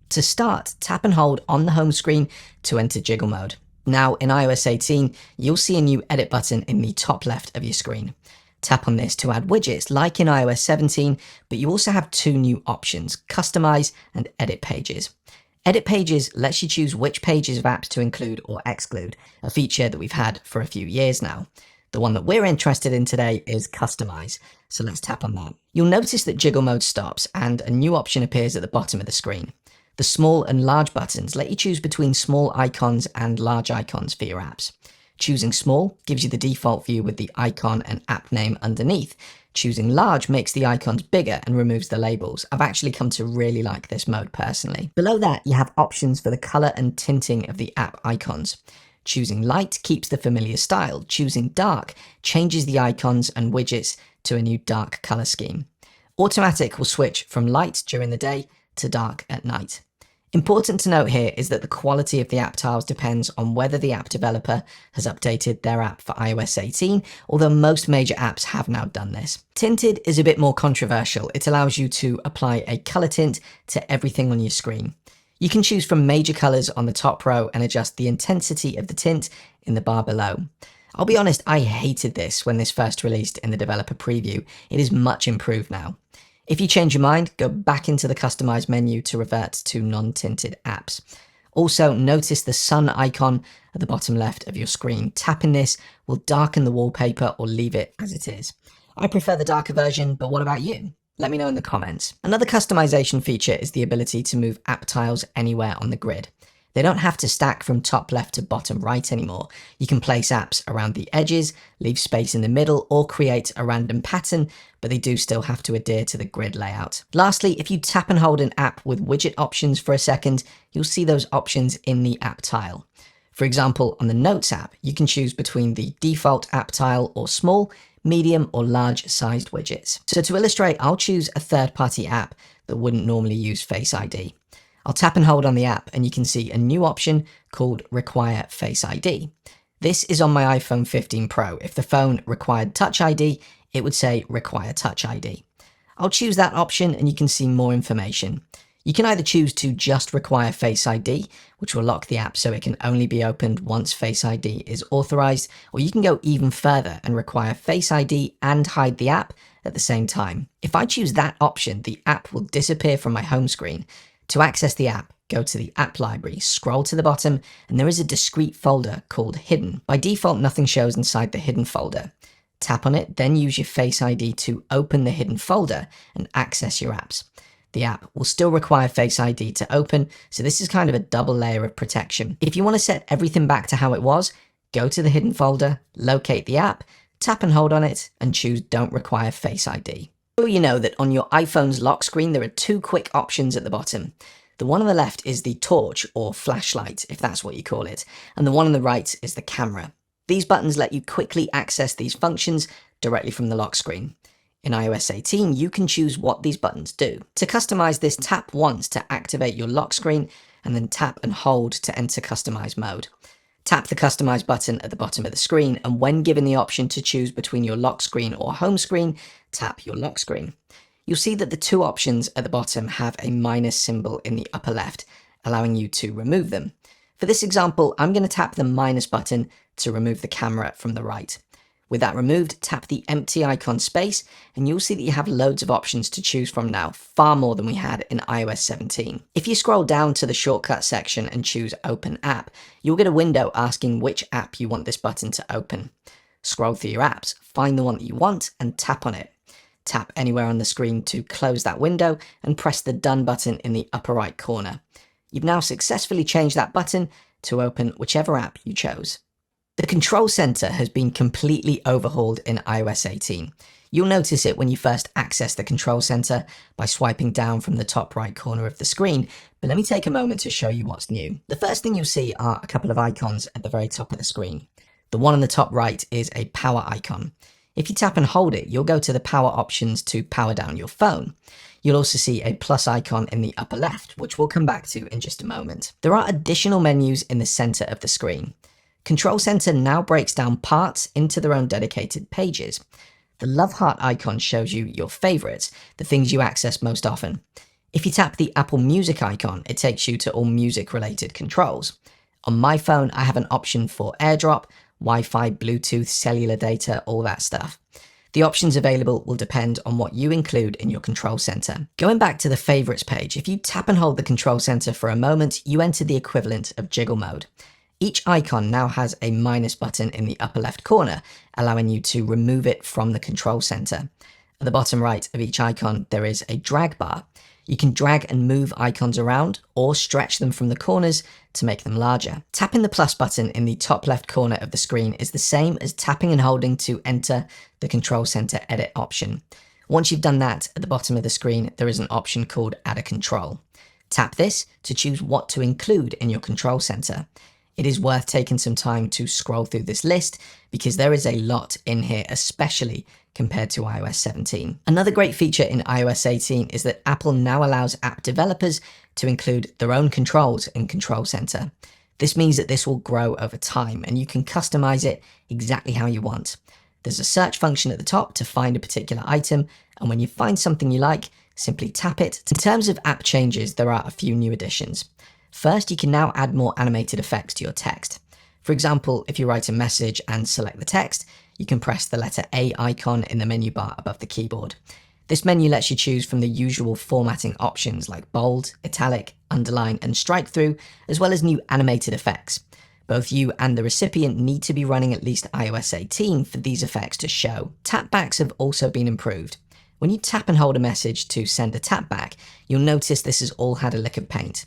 To start, tap and hold on the home screen to enter jiggle mode. Now in iOS 18, you'll see a new edit button in the top left of your screen. Tap on this to add widgets like in iOS 17, but you also have two new options, Customize and Edit Pages. Edit Pages lets you choose which pages of apps to include or exclude, a feature that we've had for a few years now. The one that we're interested in today is Customize, so let's tap on that. You'll notice that jiggle mode stops and a new option appears at the bottom of the screen. The small and large buttons let you choose between small icons and large icons for your apps. Choosing small gives you the default view with the icon and app name underneath. Choosing large makes the icons bigger and removes the labels. I've actually come to really like this mode personally. Below that, you have options for the color and tinting of the app icons. Choosing light keeps the familiar style. Choosing dark changes the icons and widgets to a new dark color scheme. Automatic will switch from light during the day to dark at night. Important to note here is that the quality of the app tiles depends on whether the app developer has updated their app for iOS 18, although most major apps have now done this. Tinted is a bit more controversial. It allows you to apply a color tint to everything on your screen. You can choose from major colors on the top row and adjust the intensity of the tint in the bar below. I'll be honest, I hated this when this first released in the developer preview. It is much improved now. If you change your mind, go back into the Customize menu to revert to non-tinted apps. Also, notice the sun icon at the bottom left of your screen. Tapping this will darken the wallpaper or leave it as it is. I prefer the darker version, but what about you? Let me know in the comments. Another customization feature is the ability to move app tiles anywhere on the grid. They don't have to stack from top left to bottom right anymore. You can place apps around the edges, leave space in the middle, or create a random pattern, but they do still have to adhere to the grid layout. Lastly, if you tap and hold an app with widget options for a second, you'll see those options in the app tile. For example, on the Notes app, you can choose between the default app tile or small, medium, or large sized widgets. So to illustrate, I'll choose a third-party app that wouldn't normally use Face ID. I'll tap and hold on the app and you can see a new option called Require Face ID. This is on my iPhone 15 Pro. If the phone required Touch ID, it would say Require Touch ID. I'll choose that option and you can see more information. You can either choose to just require Face ID, which will lock the app so it can only be opened once Face ID is authorized, or you can go even further and require Face ID and hide the app at the same time. If I choose that option, the app will disappear from my home screen. To access the app, go to the app library, scroll to the bottom, and there is a discrete folder called Hidden. By default, nothing shows inside the hidden folder. Tap on it, then use your Face ID to open the hidden folder and access your apps. The app will still require Face ID to open, so this is kind of a double layer of protection. If you want to set everything back to how it was, go to the hidden folder, locate the app, tap and hold on it, and choose Don't Require Face ID. So you know that on your iPhone's lock screen, there are two quick options at the bottom. The one on the left is the torch or flashlight, if that's what you call it, and the one on the right is the camera. These buttons let you quickly access these functions directly from the lock screen. In iOS 18, you can choose what these buttons do. To customize this, tap once to activate your lock screen, and then tap and hold to enter customize mode. Tap the Customize button at the bottom of the screen, and when given the option to choose between your lock screen or home screen, tap your lock screen. You'll see that the two options at the bottom have a minus symbol in the upper left, allowing you to remove them. For this example, I'm going to tap the minus button to remove the camera from the right. With that removed, tap the empty icon space, and you'll see that you have loads of options to choose from now, far more than we had in iOS 17. If you scroll down to the shortcut section and choose Open App, you'll get a window asking which app you want this button to open. Scroll through your apps, find the one that you want, and tap on it. Tap anywhere on the screen to close that window, and press the Done button in the upper right corner. You've now successfully changed that button to open whichever app you chose. The control center has been completely overhauled in iOS 18. You'll notice it when you first access the control center by swiping down from the top right corner of the screen, but let me take a moment to show you what's new. The first thing you'll see are a couple of icons at the very top of the screen. The one on the top right is a power icon. If you tap and hold it, you'll go to the power options to power down your phone. You'll also see a plus icon in the upper left, which we'll come back to in just a moment. There are additional menus in the center of the screen. Control Center now breaks down parts into their own dedicated pages. The love heart icon shows you your favorites, the things you access most often. If you tap the Apple Music icon, it takes you to all music-related controls. On my phone, I have an option for AirDrop, Wi-Fi, Bluetooth, cellular data, all that stuff. The options available will depend on what you include in your control center. Going back to the favorites page, if you tap and hold the control center for a moment, you enter the equivalent of jiggle mode. Each icon now has a minus button in the upper left corner, allowing you to remove it from the control center. At the bottom right of each icon, there is a drag bar. You can drag and move icons around or stretch them from the corners to make them larger. Tapping the plus button in the top left corner of the screen is the same as tapping and holding to enter the control center edit option. Once you've done that, at the bottom of the screen, there is an option called add a control. Tap this to choose what to include in your control center. It is worth taking some time to scroll through this list because there is a lot in here, especially compared to iOS 17. Another great feature in iOS 18 is that Apple now allows app developers to include their own controls in Control Center. This means that this will grow over time and you can customize it exactly how you want. There's a search function at the top to find a particular item, and when you find something you like, simply tap it. In terms of app changes, there are a few new additions. First, you can now add more animated effects to your text. For example, if you write a message and select the text, you can press the letter A icon in the menu bar above the keyboard. This menu lets you choose from the usual formatting options like bold, italic, underline, and strike through, as well as new animated effects. Both you and the recipient need to be running at least iOS 18 for these effects to show. Tapbacks have also been improved. When you tap and hold a message to send a tapback, you'll notice this has all had a lick of paint.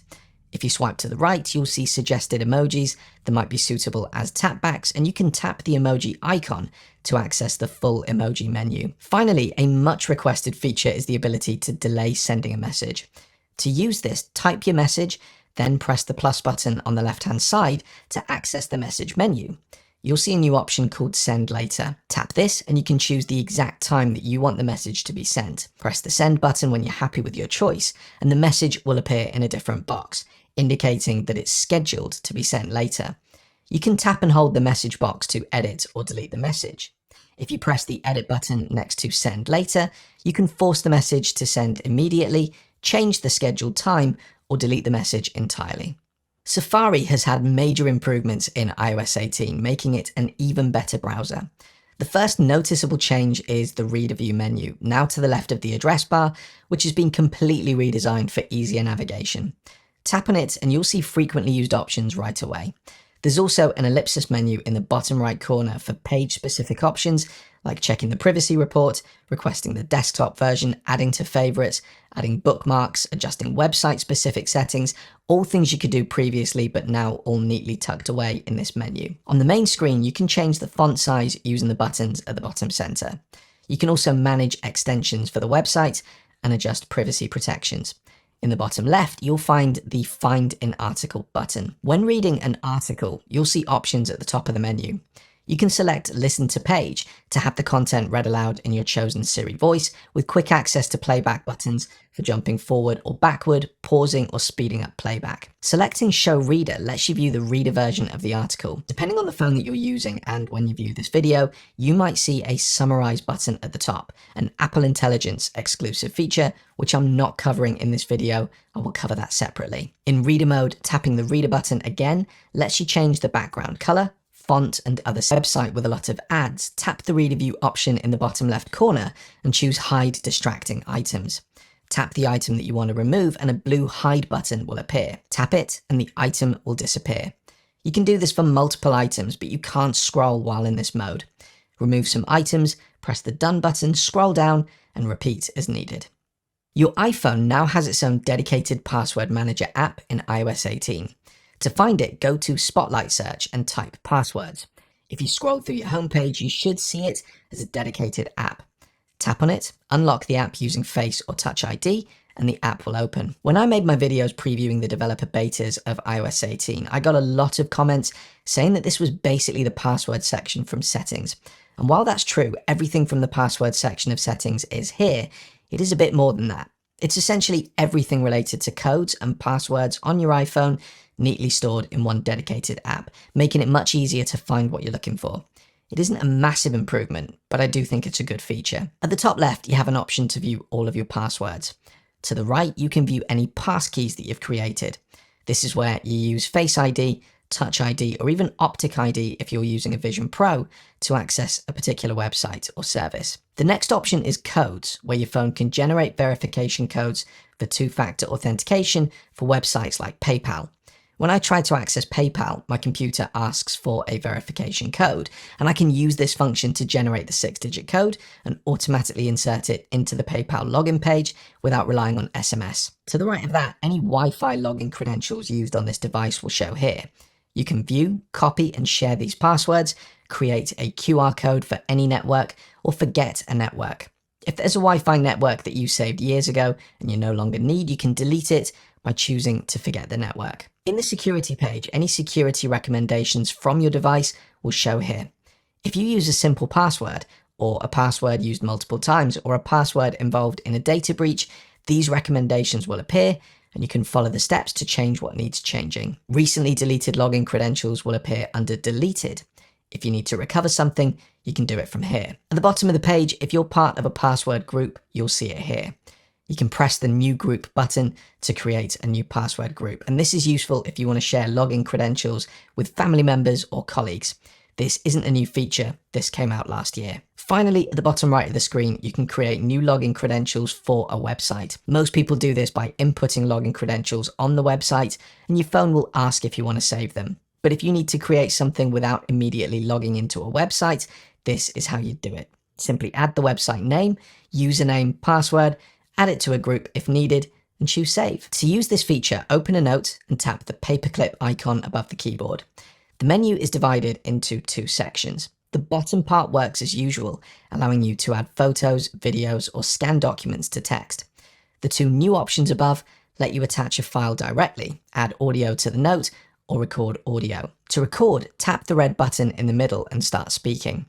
If you swipe to the right, you'll see suggested emojis that might be suitable as tapbacks, and you can tap the emoji icon to access the full emoji menu. Finally, a much requested feature is the ability to delay sending a message. To use this, type your message, then press the plus button on the left-hand side to access the message menu. You'll see a new option called Send Later. Tap this and you can choose the exact time that you want the message to be sent. Press the send button when you're happy with your choice, and the message will appear in a different box, indicating that it's scheduled to be sent later. You can tap and hold the message box to edit or delete the message. If you press the edit button next to Send Later, you can force the message to send immediately, change the scheduled time, or delete the message entirely. Safari has had major improvements in iOS 18, making it an even better browser. The first noticeable change is the Reader View menu, now to the left of the address bar, which has been completely redesigned for easier navigation. Tap on it and you'll see frequently used options right away. There's also an ellipsis menu in the bottom right corner for page-specific options like checking the privacy report, requesting the desktop version, adding to favorites, adding bookmarks, adjusting website-specific settings, all things you could do previously but now all neatly tucked away in this menu. On the main screen, you can change the font size using the buttons at the bottom center. You can also manage extensions for the website and adjust privacy protections. In the bottom left, you'll find the Find an Article button. When reading an article, you'll see options at the top of the menu. You can select Listen to Page to have the content read aloud in your chosen Siri voice, with quick access to playback buttons for jumping forward or backward, pausing or speeding up playback. Selecting Show Reader lets you view the reader version of the article. Depending on the phone that you're using and when you view this video, you might see a Summarize button at the top, an Apple Intelligence exclusive feature, which I'm not covering in this video. I will cover that separately. In reader mode, tapping the reader button again lets you change the background color, font and other website with a lot of ads. Tap the reader view option in the bottom left corner and choose hide distracting items. Tap the item that you want to remove and a blue hide button will appear. Tap it and the item will disappear. You can do this for multiple items, but you can't scroll while in this mode. Remove some items, press the done button, scroll down and repeat as needed. Your iPhone now has its own dedicated password manager app in iOS 18. To find it, go to Spotlight Search and type passwords. If you scroll through your homepage, you should see it as a dedicated app. Tap on it, unlock the app using Face or Touch ID, and the app will open. When I made my videos previewing the developer betas of iOS 18, I got a lot of comments saying that this was basically the password section from settings. And while that's true, everything from the password section of settings is here, it is a bit more than that. It's essentially everything related to codes and passwords on your iPhone, neatly stored in one dedicated app, making it much easier to find what you're looking for. It isn't a massive improvement, but I do think it's a good feature. At the top left, you have an option to view all of your passwords. To the right, you can view any passkeys that you've created. This is where you use Face ID, Touch ID, or even Optic ID if you're using a Vision Pro to access a particular website or service. The next option is codes, where your phone can generate verification codes for two-factor authentication for websites like PayPal. When I try to access PayPal, my computer asks for a verification code, and I can use this function to generate the 6-digit code and automatically insert it into the PayPal login page without relying on SMS. To the right of that, any Wi-Fi login credentials used on this device will show here. You can view, copy, and share these passwords, create a QR code for any network, or forget a network. If there's a Wi-Fi network that you saved years ago and you no longer need, you can delete it by choosing to forget the network. In the security page, any security recommendations from your device will show here. If you use a simple password, or a password used multiple times, or a password involved in a data breach, these recommendations will appear, and you can follow the steps to change what needs changing. Recently deleted login credentials will appear under deleted. If you need to recover something, you can do it from here. At the bottom of the page, if you're part of a password group, you'll see it here. You can press the new group button to create a new password group. And this is useful if you want to share login credentials with family members or colleagues. This isn't a new feature, this came out last year. Finally, at the bottom right of the screen, you can create new login credentials for a website. Most people do this by inputting login credentials on the website, and your phone will ask if you want to save them. But if you need to create something without immediately logging into a website, this is how you do it. Simply add the website name, username, password, add it to a group if needed, and choose save. To use this feature, open a note and tap the paperclip icon above the keyboard. The menu is divided into two sections. The bottom part works as usual, allowing you to add photos, videos, or scan documents to text. The two new options above let you attach a file directly, add audio to the note, or record audio. To record, tap the red button in the middle and start speaking.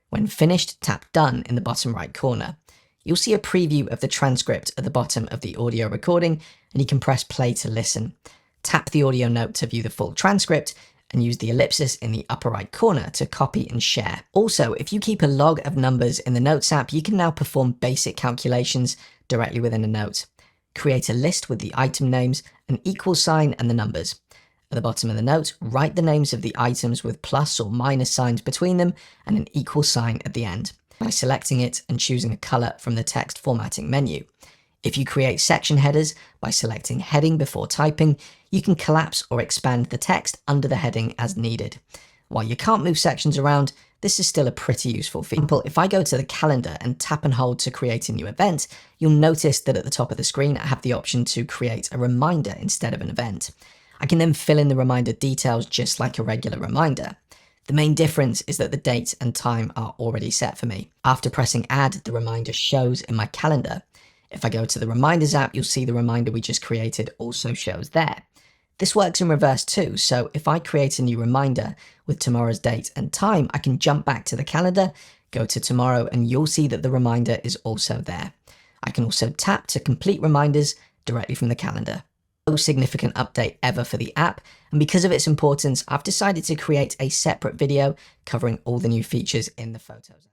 When finished, tap Done in the bottom right corner. You'll see a preview of the transcript at the bottom of the audio recording, and you can press play to listen. Tap the audio note to view the full transcript, and use the ellipsis in the upper right corner to copy and share. Also, if you keep a log of numbers in the Notes app, you can now perform basic calculations directly within a note. Create a list with the item names, an equal sign, and the numbers. At the bottom of the note, write the names of the items with plus or minus signs between them and an equal sign at the end, by selecting it and choosing a color from the text formatting menu. If you create section headers by selecting heading before typing, you can collapse or expand the text under the heading as needed. While you can't move sections around, this is still a pretty useful feature. For example, if I go to the calendar and tap and hold to create a new event, you'll notice that at the top of the screen, I have the option to create a reminder instead of an event. I can then fill in the reminder details just like a regular reminder. The main difference is that the date and time are already set for me. After pressing add, the reminder shows in my calendar. If I go to the Reminders app, you'll see the reminder we just created also shows there. This works in reverse too, so if I create a new reminder with tomorrow's date and time, I can jump back to the calendar, go to tomorrow, and you'll see that the reminder is also there. I can also tap to complete reminders directly from the calendar. No significant update ever for the app, and because of its importance, I've decided to create a separate video covering all the new features in the Photos app.